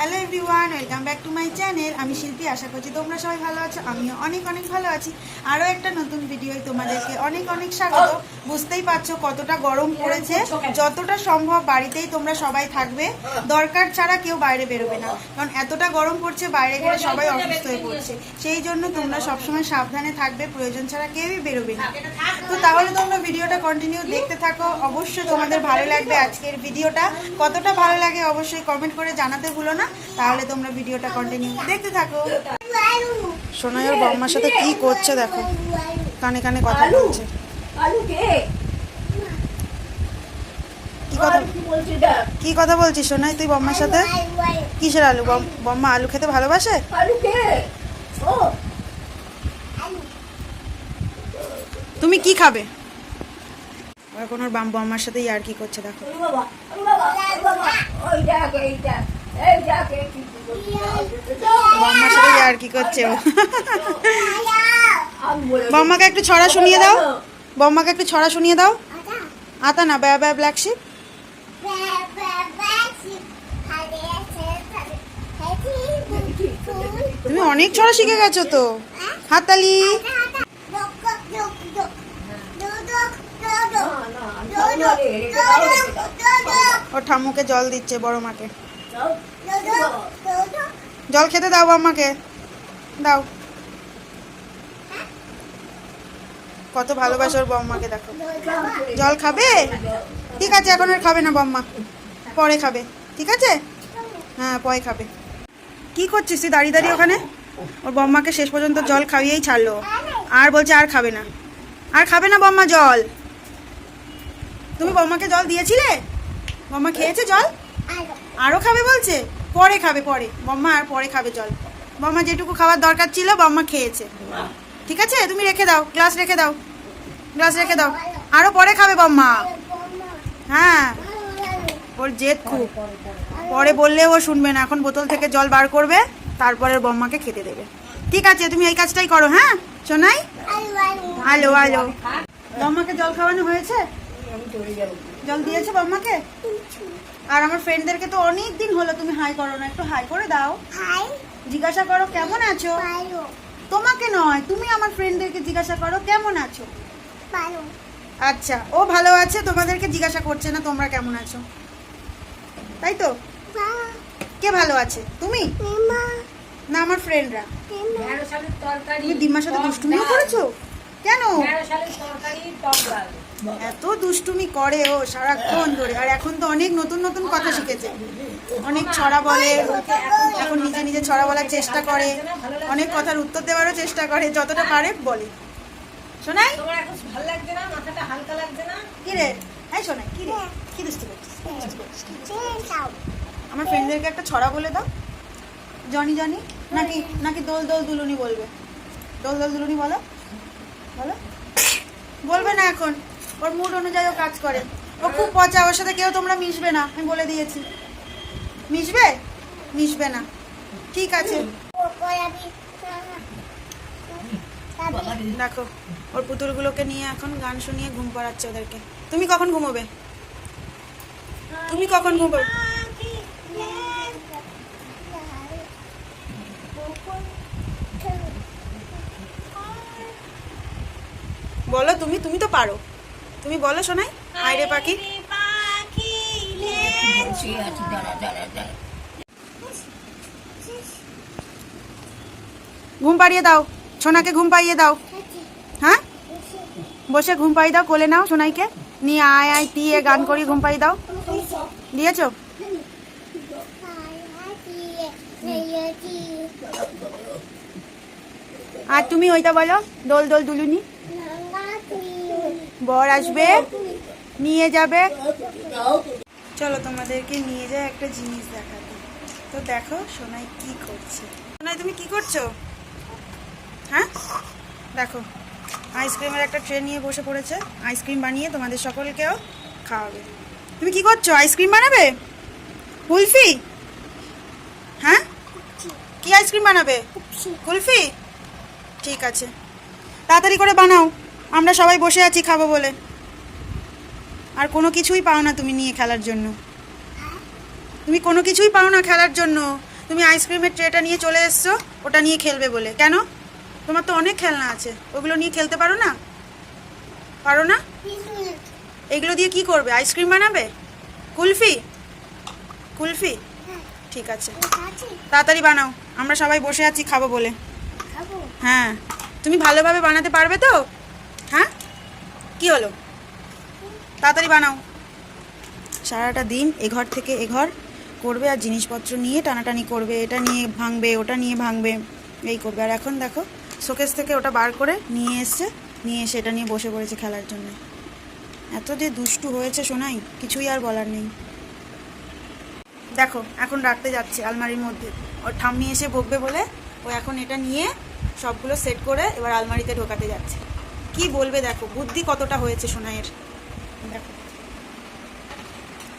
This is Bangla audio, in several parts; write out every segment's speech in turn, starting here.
Hello everyone, welcome back to my channel. আমি শিল্পী, আশা করছি তোমরা সবাই ভালো আছো। আমিও অনেক অনেক ভালো আছি। আরও একটা নতুন ভিডিওয় তোমাদেরকে অনেক অনেক স্বাগত। বুঝতেই পারছো কতটা গরম পড়েছে। যতটা সম্ভব বাড়িতেই তোমরা সবাই থাকবে, দরকার ছাড়া কেউ বাইরে বেরোবে না, কারণ এতটা গরম পড়ছে, বাইরে গেলে সবাই অসুস্থ হয়ে পড়ছে। সেই জন্য তোমরা সবসময় সাবধানে থাকবে, প্রয়োজন ছাড়া কেউই বেরোবে না। তো তাহলে তোমরা ভিডিওটা কন্টিনিউ দেখতে থাকো। অবশ্যই তোমাদের ভালো লাগবে আজকের ভিডিওটা। কতটা ভালো লাগে অবশ্যই কমেন্ট করে জানাতে ভুলো না। তাহলে তোমরা ভিডিওটা কন্টিনিউ দেখতে থাকো। সোনাইয়ের বম্মার সাথে কি করছে দেখো, কানে কানে কথা বলছে। কি কথা বলছিস সোনাই তুই বম্মার সাথে? কিসের আলু? বম্মা আলু খেতে ভালোবাসে? তুমি কি খাবে? এখন ওর বম্মার সাথে আর কি করছে দেখো। বম্মার সাথে আর কি করছে ও। বম্মাকে একটু ছড়া শুনিয়ে দাও, বম্মাকে একটু ছড়া শুনিয়ে দাও। আতা না, ব্যা ব্যা ব্ল্যাক শিপ। তুমি অনেক ছড়া শিখে গেছো তো। হাততালি। ও ঠাম্মুকে জল দিচ্ছে, বড় মাকে জল খেতে দাও, বম্মাকে দাও। কত ভালোবাসো ওর বম্মাকে দেখো। জল খাবে? ঠিক আছে, এখন আর খাবে না বম্মা, পরে খাবে। ঠিক আছে, হ্যাঁ পরে খাবে। কি করছিস তুই দাঁড়িয়ে দাঁড়িয়ে ওখানে? ওর বম্মাকে শেষ পর্যন্ত জল খাইয়েই ছাড়লো, আর বলছে আর খাবে না, আর খাবে না বম্মা জল। তুমি বম্মাকে জল দিয়েছিলে? বম্মা খেয়েছে জল? আরও খাবে বলছে, পরে খাবে, পরে বম্মা আর পরে খাবে জল। বম্মা যেটুকু খাবার দরকার ছিল বম্মা খেয়েছে। ঠিক আছে, তুমি রেখে দাও, গ্লাস রেখে দাও, গ্লাস রেখে দাও, আরও পরে খাবে বম্মা। হ্যাঁ, ওর জেদ খুব, পরে বললে ও শুনবে না। এখন বোতল থেকে জল বার করবে, তারপরে বম্মাকে খেতে দেবে। ঠিক আছে, তুমি এই কাজটাই করো। হ্যাঁ শোনাই, আলো আলো। বম্মাকে জল খাওয়ানো হয়েছে? জল দিয়েছে বম্মাকে? আর আমার ফ্রেন্ডদেরকে তো অনেক দিন হলো তুমি হাই করো না, একটু হাই করে দাও। জিজ্ঞাসা করো কেমন আছো। তোমাকে নয়, তুমি আমার ফ্রেন্ডদেরকে জিজ্ঞাসা করো কেমন আছো। আচ্ছা, ও ভালো আছে, তোমাদেরকে জিজ্ঞাসা করছে না তোমরা কেমন আছো, তাই তো? কে ভালো আছে, তুমি না আমার ফ্রেন্ডরা? তুমি ডিম্মার সাথে দুষ্টুমিও করেছো কেন? এত দুষ্টুমি করে ও সারাক্ষণ ধরে। আর এখন তো অনেক নতুন নতুন কথা শিখেছে, অনেক ছড়া বলে, এখন নিজে নিজে ছড়া বলার চেষ্টা করে, অনেক কথার উত্তর দেওয়ারও চেষ্টা করে, যতটা পারে বলে। শোনাই কি রে? হ্যাঁ শোনাই কি রে, কি দুষ্টু করছিস? আমার ফ্রেন্ডদেরকে একটা ছড়া বলে দাও। জনি জনি নাকি নাকি দোল দোল দুলুনি বলবে? দোল দোল দুলুনি বলো, বলো। বলবে না এখন, ওর মুড অনুযায়ী ও কাজ করে। ও খুব পচা, ওর সাথে কেউ তোমরা মিশবে না, আমি বলে দিয়েছি। মিশবে? মিশবে না, ঠিক আছে। দেখো ওর পুতুলগুলোকে নিয়ে এখন গান শুনিয়ে ঘুম পাড়াচ্ছে ওদেরকে। তুমি কখন ঘুমোবে? তুমি কখন ঘুমোবে? বলো তুমি, তুমি তো পারো, তুমি বলো শোনাই। আইরে পাখি, ঘুম পাড়িয়ে দাও সোনাকে, ঘুম পাইয়ে দাও। হ্যাঁ বসে ঘুম পাইয়ে দাও, কোলে নাও সোনাইকে নিয়ে, আয় আয় দিয়ে গান করি ঘুম পাইয়ে দাও। দিয়েছো? আর তুমি ওইটা বলো, দোল দোল দুলুনি। বর আসবে, নিয়ে যাবে। চলো তোমাদেরকে নিয়ে যায় একটা জিনিস দেখাতে। তো দেখো সোনাই কি করছে। সোনাই তুমি কি করছো? হ্যাঁ দেখো, আইসক্রিমের একটা ট্রে নিয়ে বসে পড়েছে, আইসক্রিম বানিয়ে তোমাদের সকলকেও খাওয়াবে। তুমি কি করছো? আইসক্রিম বানাবে? কুলফি? হ্যাঁ কি আইসক্রিম বানাবে? কুলফি? ঠিক আছে, তাড়াতাড়ি করে বানাও, আমরা সবাই বসে আছি খাবো বলে। আর কোনো কিছুই পাও না তুমি নিয়ে খেলার জন্য, তুমি কোনো কিছুই পাও না খেলার জন্য। তুমি আইসক্রিমের ট্রেটা নিয়ে চলে এসছো ওটা নিয়ে খেলবে বলে। কেন? তোমার তো অনেক খেলনা আছে, ওগুলো নিয়ে খেলতে পারো না? পারো না? এগুলো দিয়ে কি করবে? আইসক্রিম বানাবে? কুলফি? কুলফি? ঠিক আছে, তাড়াতাড়ি বানাও, আমরা সবাই বসে আছি খাবো বলে। হ্যাঁ, তুমি ভালোভাবে বানাতে পারবে তো? হ্যাঁ, কি হলো? তাড়াতাড়ি বানাও। সারাটা দিন এঘর থেকে এঘর করবে আর জিনিসপত্র নিয়ে টানাটানি করবে, এটা নিয়ে ভাঙবে, ওটা নিয়ে ভাঙবে, এই করবে। আর এখন দেখো শোকেস থেকে ওটা বার করে নিয়ে এসছে, নিয়ে এসে এটা নিয়ে বসে পড়েছে খেলার জন্য। এত যে দুষ্টু হয়েছে সোনাই, কিছুই আর বলার নেই। দেখো এখন রাখতে যাচ্ছে আলমারির মধ্যে, ওর ঠাম্মি এসে বকবে বলে ও এখন এটা নিয়ে সবগুলো সেট করে এবার আলমারিতে ঢোকাতে যাচ্ছে। কি বলবে দেখো, বুদ্ধি কতটা হয়েছে সোনাইয়ের। দেখো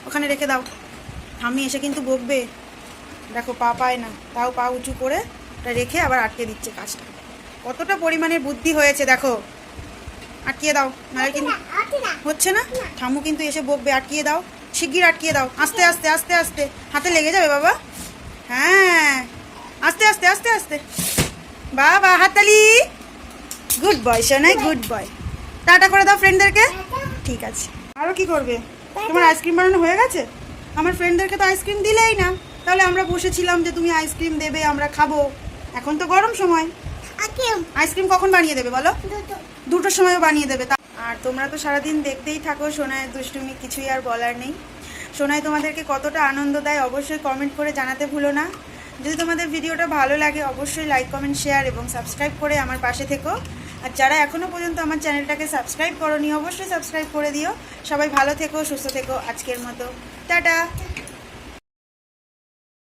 ওখানে রেখে দাও, ঠাম্মি এসে কিন্তু বকবে। দেখো পা পায় না, তাও পা উঁচু করে ওটা রেখে আবার আটকে দিচ্ছে কাজটা। কতটা পরিমাণের বুদ্ধি হয়েছে দেখো। আটকিয়ে দাও, নাহলে কিন্তু হচ্ছে না। ঠাম্মু কিন্তু এসে বকবে, আটকিয়ে দাও, শিগগির আটকিয়ে দাও, আস্তে আস্তে আস্তে আস্তে, হাতে লেগে যাবে বাবা। হ্যাঁ, আস্তে আস্তে আস্তে আস্তে, বাবা হাততালি। Good boy Sonai, good boy. Tata করে দাও ফ্রেন্ডদেরকে। ঠিক আছে, আরও কি করবে? তোমার আইসক্রিম বানানো হয়ে গেছে? আমার ফ্রেন্ডদেরকে তো আইসক্রিম দিলেই না, তাহলে আমরা বসেছিলাম যে তুমি আইসক্রিম দেবে, আমরা খাবো। এখন তো গরম সময়, আইসক্রিম কখন বানিয়ে দেবে বলো? 2টোর সময়ও বানিয়ে দেবে। আর তোমরা তো সারাদিন দেখতেই থাকো সোনাইয়ের দুষ্টুমি, কিছুই আর বলার নেই। সোনাই তোমাদেরকে কতটা আনন্দ দেয় অবশ্যই কমেন্ট করে জানাতে ভুলো না। যদি তোমাদের ভিডিওটা ভালো লাগে অবশ্যই লাইক, কমেন্ট, শেয়ার এবং সাবস্ক্রাইব করে আমার পাশে থেকো। আর যারা এখনও পর্যন্ত আমার চ্যানেলটাকে সাবস্ক্রাইব করোনি অবশ্যই সাবস্ক্রাইব করে দিও। সবাই ভালো থেকো, সুস্থ থেকো। আজকের মতো টাটা।